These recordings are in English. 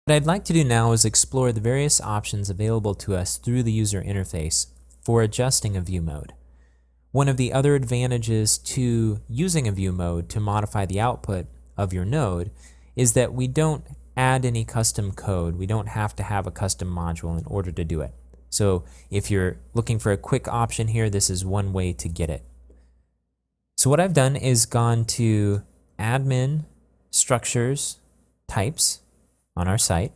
What I'd like to do now is explore the various options available to us through the user interface for adjusting a view mode. One of the other advantages to using a view mode to modify the output of your node is that we don't add any custom code. We don't have to have a custom module in order to do it. So if you're looking for a quick option here, this is one way to get it. So what I've done is gone to admin structures types on our site,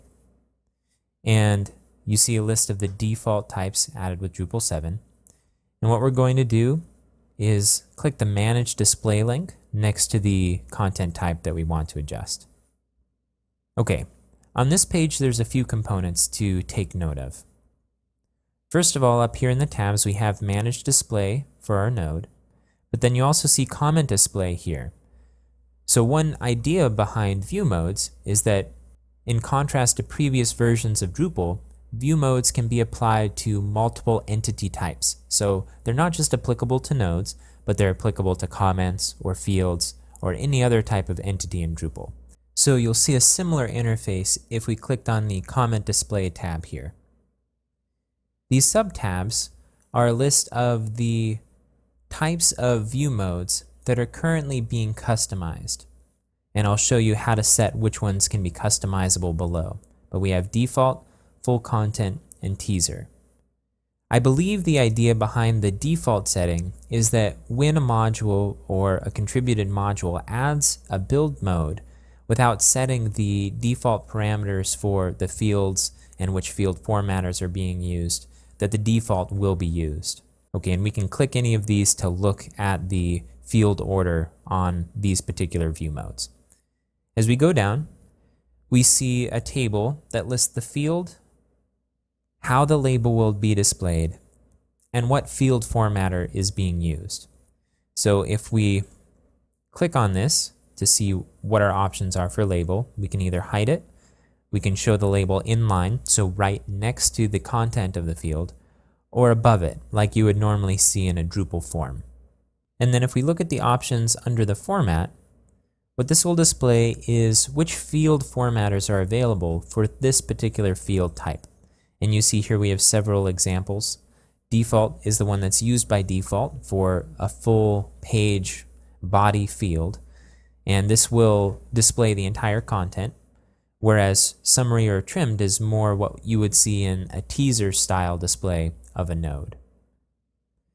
and you see a list of the default types added with Drupal 7. And what we're going to do is click the Manage Display link next to the content type that we want to adjust. Okay, on this page there's a few components to take note of. First of all, up here in the tabs we have Manage Display for our node, but then you also see Comment Display here. So one idea behind view modes is that in contrast to previous versions of Drupal, view modes can be applied to multiple entity types. So they're not just applicable to nodes, but they're applicable to comments or fields or any other type of entity in Drupal. So you'll see a similar interface if we clicked on the Comment Display tab here. These subtabs are a list of the types of view modes that are currently being customized. And I'll show you how to set which ones can be customizable below. But we have default, full content, and teaser. I believe the idea behind the default setting is that when a module or a contributed module adds a build mode without setting the default parameters for the fields and which field formatters are being used, that the default will be used. Okay, and we can click any of these to look at the field order on these particular view modes. As we go down, we see a table that lists the field, how the label will be displayed, and what field formatter is being used. So if we click on this to see what our options are for label, we can either hide it, we can show the label inline, so right next to the content of the field, or above it, like you would normally see in a Drupal form. And then if we look at the options under the format, what this will display is which field formatters are available for this particular field type. And you see here we have several examples. Default is the one that's used by default for a full page body field. And this will display the entire content, whereas summary or trimmed is more what you would see in a teaser style display of a node.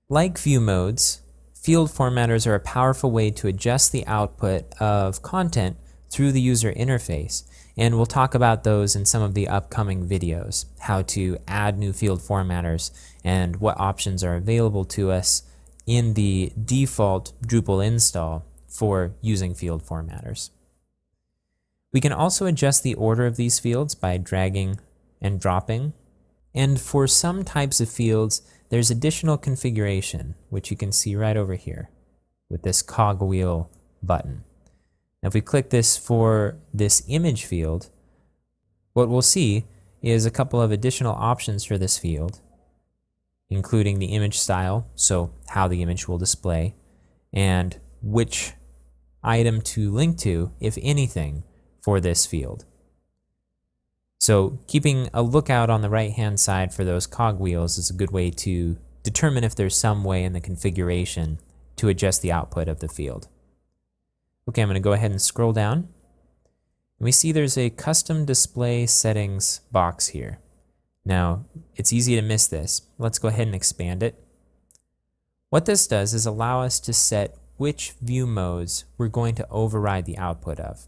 Like view modes, field formatters are a powerful way to adjust the output of content through the user interface, and we'll talk about those in some of the upcoming videos, how to add new field formatters and what options are available to us in the default Drupal install for using field formatters. We can also adjust the order of these fields by dragging and dropping, and for some types of fields there's additional configuration, which you can see right over here with this cogwheel button. Now if we click this for this image field, what we'll see is a couple of additional options for this field, including the image style, so how the image will display, and which item to link to, if anything, for this field. So keeping a lookout on the right-hand side for those cogwheels is a good way to determine if there's some way in the configuration to adjust the output of the field. Okay, I'm going to go ahead and scroll down. And we see there's a custom display settings box here. Now, it's easy to miss this. Let's go ahead and expand it. What this does is allow us to set which view modes we're going to override the output of.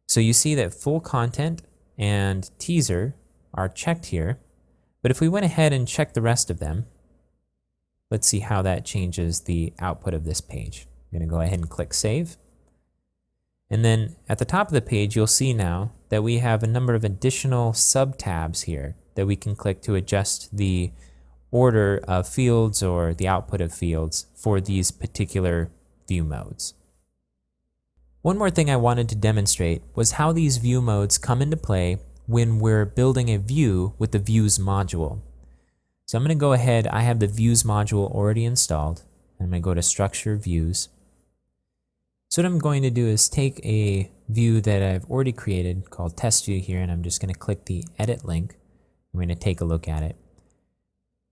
So you see that full content and teaser are checked here, but if we went ahead and checked the rest of them, let's see how that changes the output of this page. I'm going to go ahead and click Save. And then at the top of the page, you'll see now that we have a number of additional sub-tabs here that we can click to adjust the order of fields or the output of fields for these particular view modes. One more thing I wanted to demonstrate was how these view modes come into play when we're building a view with the Views module. So I'm going to go ahead, I have the Views module already installed, and I'm going to go to Structure Views. So what I'm going to do is take a view that I've already created called test view here, and I'm just going to click the edit link. I'm going to take a look at it.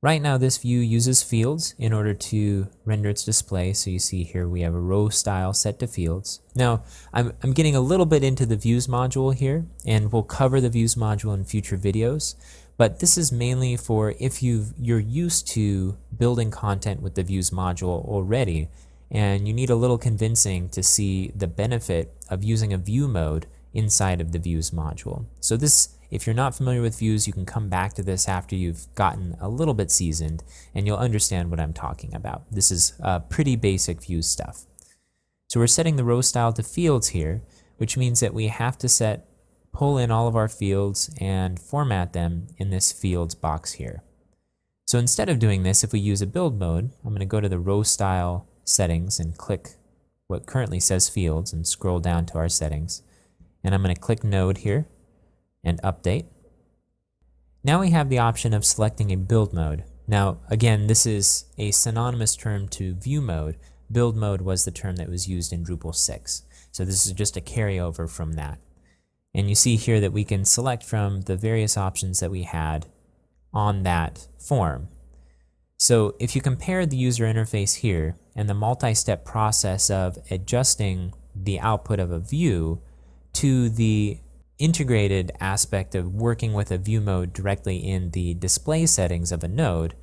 Right now this view uses fields in order to render its display. So you see here we have a row style set to fields. Now I'm getting a little bit into the views module here, and we'll cover the views module in future videos. But this is mainly for if you're used to building content with the views module already, and you need a little convincing to see the benefit of using a view mode inside of the views module. So this, if you're not familiar with views, you can come back to this after you've gotten a little bit seasoned and you'll understand what I'm talking about. This is pretty basic views stuff. So we're setting the row style to fields here, which means that we have to pull in all of our fields and format them in this fields box here. So instead of doing this, if we use a build mode, I'm going to go to the row style settings and click what currently says fields and scroll down to our settings. And I'm going to click node here and update. Now we have the option of selecting a build mode. Now again, this is a synonymous term to view mode. Build mode was the term that was used in Drupal 6. So this is just a carryover from that. And you see here that we can select from the various options that we had on that form. So if you compare the user interface here and the multi-step process of adjusting the output of a view to the integrated aspect of working with a view mode directly in the display settings of a node,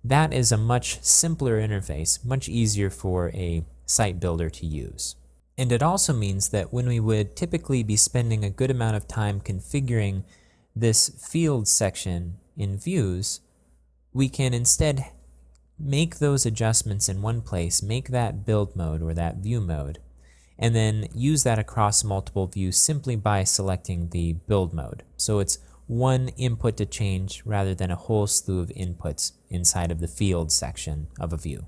that is a much simpler interface, much easier for a site builder to use. And it also means that when we would typically be spending a good amount of time configuring this field section in views, we can instead make those adjustments in one place, make that build mode or that view mode, and then use that across multiple views simply by selecting the build mode. So it's one input to change rather than a whole slew of inputs inside of the field section of a view.